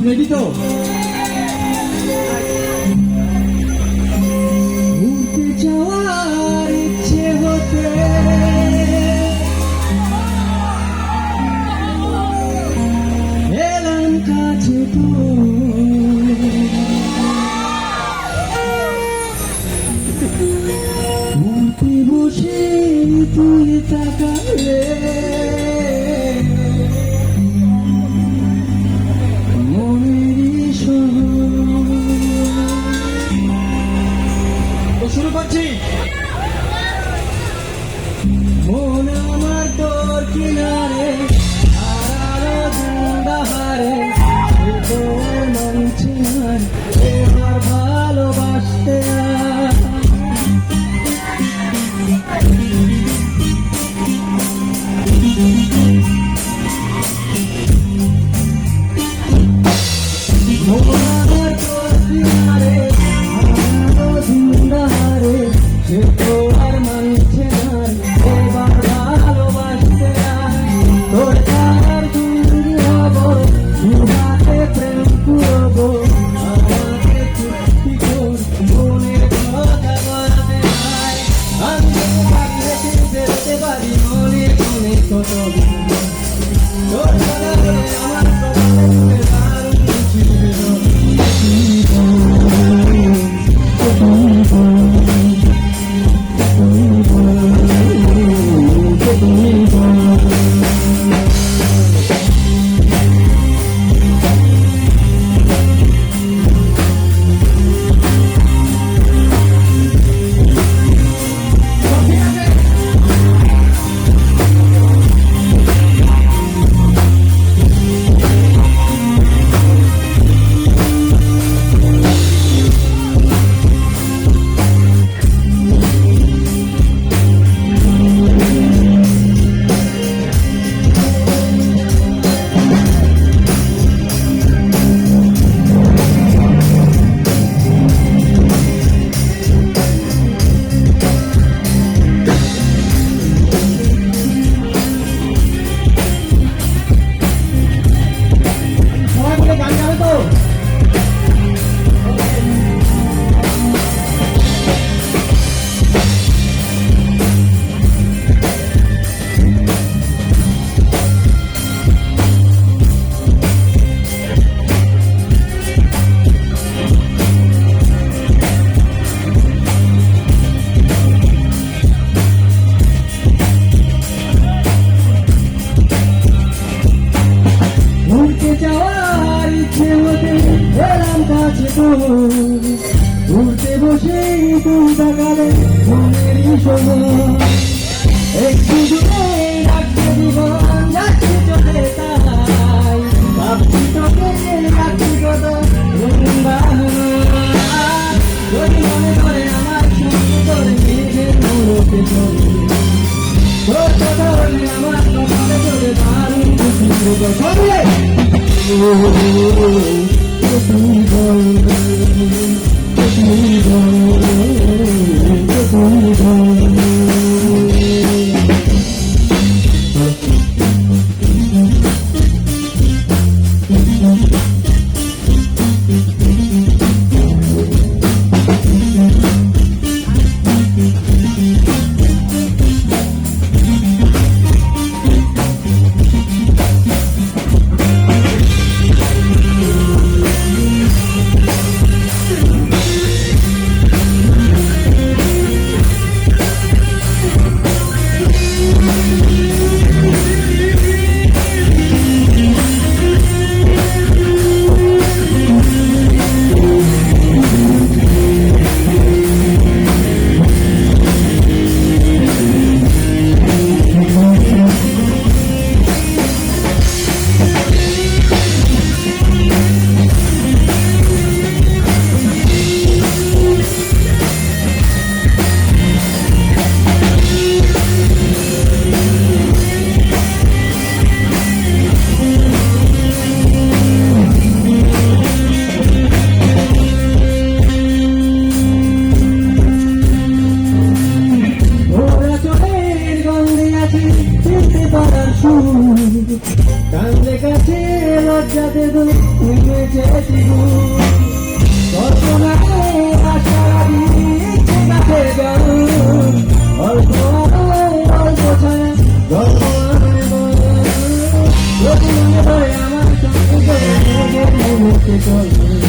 Ready তো? ঘুরতে যাওয়ার ইচ্ছে হতে এলাম কাছে ঘুরতে বসে তুই তাকালে শুরু করছি। মন আমার তোর কিনারে আরো জিন্দাহারে তোর মানছি না এবার ভালোবাসতে মন আমার তোর কিনারে আরো জিন্দাহারে সে তো আর মানছে না এবার ভালোবাসতে তোর তার দুই হব দুহাতে প্রেম করবো আমাকে চুক্তি কর মনের কথা বলতে হয় আমি রেখে যেতে পারি মনের কোণে কত তোর কথা বলে আমার কপালে দারুণ যাওয়ার ইচ্ছে হতে এলাম কাছে ঘুরতে বসে তুই তাকালে মনের সময় একটু দূরে রাখতে জীবন যাচ্ছি চোখে তাই ভাবছি তোকে রাখছি কত যদি মনে করে আমার সঙ্গে করে মেঘের মোড়কে চলে তোর কথা বলে আমার কপালে চলে দারুণ খুশি সবে কাছে যাতে তুই বেঁচেছি কল্পনায় আশা দিচ্ছে কাছে গান অল্প অল্প ছায়া গল্প আমার সঙ্গে করে মুহূর্তে চলে